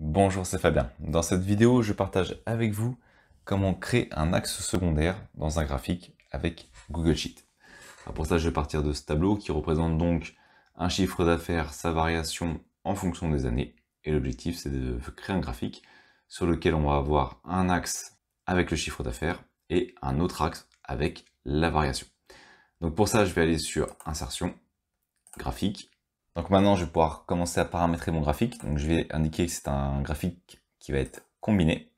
Bonjour, c'est Fabien. Dans cette vidéo, je partage avec vous comment créer un axe secondaire dans un graphique avec Google Sheet. Alors pour ça, je vais partir de ce tableau qui représente donc un chiffre d'affaires, sa variation en fonction des années. Et l'objectif, c'est de créer un graphique sur lequel on va avoir un axe avec le chiffre d'affaires et un autre axe avec la variation. Donc pour ça, je vais aller sur Insertion, Graphique. Donc maintenant, je vais pouvoir commencer à paramétrer mon graphique. Donc je vais indiquer que c'est un graphique qui va être combiné.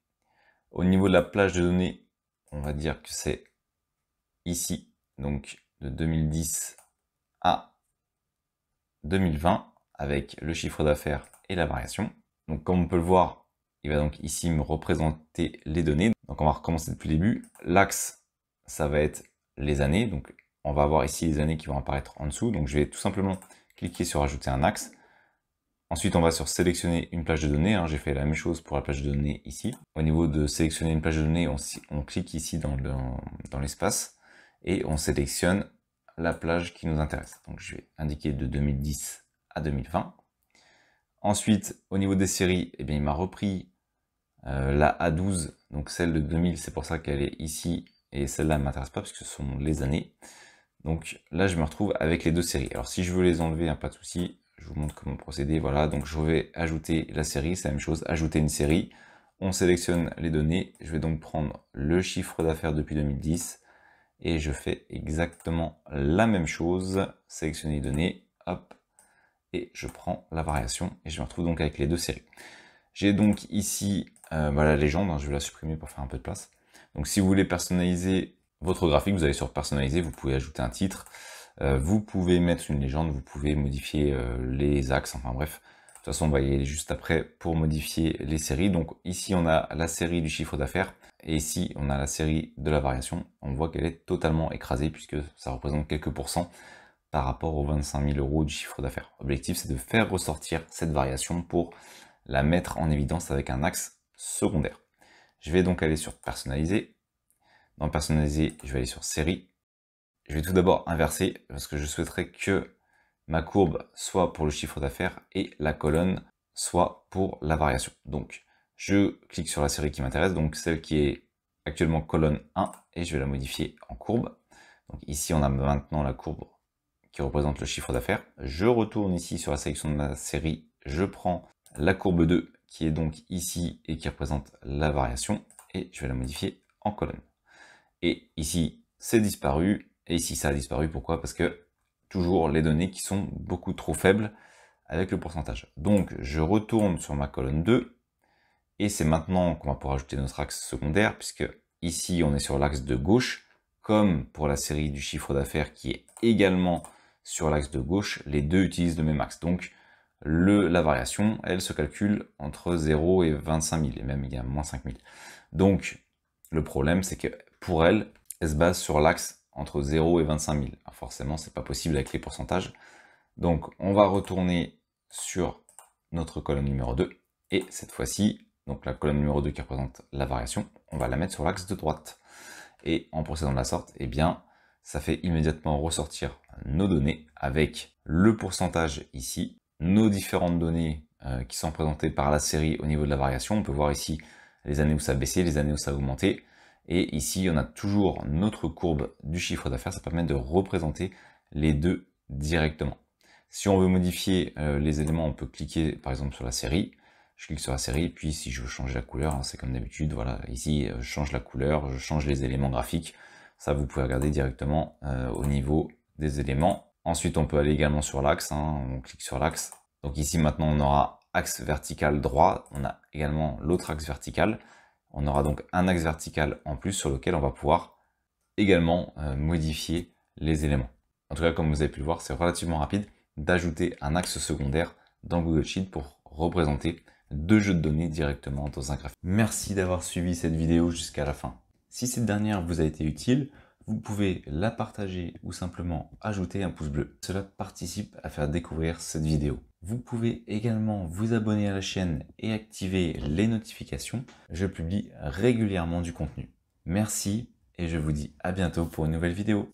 Au niveau de la plage de données, on va dire que c'est ici, donc de 2010 à 2020, avec le chiffre d'affaires et la variation. Donc comme on peut le voir, il va donc ici me représenter les données. Donc on va recommencer depuis le début. L'axe, ça va être les années. Donc on va avoir ici les années qui vont apparaître en dessous. Donc je vais tout simplement cliquer sur ajouter un axe. Ensuite, on va sur sélectionner une plage de données. J'ai fait la même chose pour la plage de données ici. Au niveau de sélectionner une plage de données, on clique ici dans l'espace et on sélectionne la plage qui nous intéresse. Donc je vais indiquer de 2010 à 2020. Ensuite, au niveau des séries, eh bien, il m'a repris la A12, donc celle de 2000, c'est pour ça qu'elle est ici, et celle-là ne m'intéresse pas parce que ce sont les années. Donc là, je me retrouve avec les deux séries. Alors si je veux les enlever, pas de souci, je vous montre comment procéder. Voilà, donc je vais ajouter la série, c'est la même chose, ajouter une série. On sélectionne les données. Je vais donc prendre le chiffre d'affaires depuis 2010 et je fais exactement la même chose. Sélectionner les données, hop, et je prends la variation et je me retrouve donc avec les deux séries. J'ai donc ici la légende, je vais la supprimer pour faire un peu de place. Donc si vous voulez personnaliser votre graphique, vous allez sur personnaliser, vous pouvez ajouter un titre, vous pouvez mettre une légende, vous pouvez modifier les axes, enfin bref. De toute façon, on va y aller juste après pour modifier les séries. Donc ici, on a la série du chiffre d'affaires et ici, on a la série de la variation. On voit qu'elle est totalement écrasée puisque ça représente quelques pourcents par rapport aux 25 000 € du chiffre d'affaires. L'objectif, c'est de faire ressortir cette variation pour la mettre en évidence avec un axe secondaire. Je vais donc aller sur personnaliser. Dans personnaliser, je vais aller sur série. Je vais tout d'abord inverser parce que je souhaiterais que ma courbe soit pour le chiffre d'affaires et la colonne soit pour la variation. Donc je clique sur la série qui m'intéresse, donc celle qui est actuellement colonne 1, et je vais la modifier en courbe. Donc ici on a maintenant la courbe qui représente le chiffre d'affaires. Je retourne ici sur la sélection de la série, je prends la courbe 2 qui est donc ici et qui représente la variation, et je vais la modifier en colonne. Et ici, c'est disparu, et ici, ça a disparu. Pourquoi? Parce que toujours les données qui sont beaucoup trop faibles avec le pourcentage. Donc, je retourne sur ma colonne 2, et c'est maintenant qu'on va pouvoir ajouter notre axe secondaire, puisque ici, on est sur l'axe de gauche, comme pour la série du chiffre d'affaires qui est également sur l'axe de gauche, les deux utilisent le même axe. Donc, la variation, elle se calcule entre 0 et 25 000, et même il y a moins 5 000. Donc, le problème, c'est que pour elle se base sur l'axe entre 0 et 25 000. Alors forcément, c'est pas possible avec les pourcentages. Donc, on va retourner sur notre colonne numéro 2. Et cette fois-ci, donc la colonne numéro 2 qui représente la variation, on va la mettre sur l'axe de droite. Et en procédant de la sorte, eh bien, ça fait immédiatement ressortir nos données avec le pourcentage ici, nos différentes données qui sont présentées par la série au niveau de la variation. On peut voir ici les années où ça a baissé, les années où ça a augmenté. Et ici, on a toujours notre courbe du chiffre d'affaires. Ça permet de représenter les deux directement. Si on veut modifier les éléments, on peut cliquer par exemple sur la série. Je clique sur la série, puis si je veux changer la couleur, c'est comme d'habitude, voilà, ici je change la couleur, je change les éléments graphiques. Ça, vous pouvez regarder directement au niveau des éléments. Ensuite, on peut aller également sur l'axe, on clique sur l'axe. Donc ici, maintenant, on aura axe vertical droit, on a également l'autre axe vertical. On aura donc un axe vertical en plus sur lequel on va pouvoir également modifier les éléments. En tout cas, comme vous avez pu le voir, c'est relativement rapide d'ajouter un axe secondaire dans Google Sheet pour représenter deux jeux de données directement dans un graphique. Merci d'avoir suivi cette vidéo jusqu'à la fin. Si cette dernière vous a été utile, vous pouvez la partager ou simplement ajouter un pouce bleu. Cela participe à faire découvrir cette vidéo. Vous pouvez également vous abonner à la chaîne et activer les notifications. Je publie régulièrement du contenu. Merci et je vous dis à bientôt pour une nouvelle vidéo.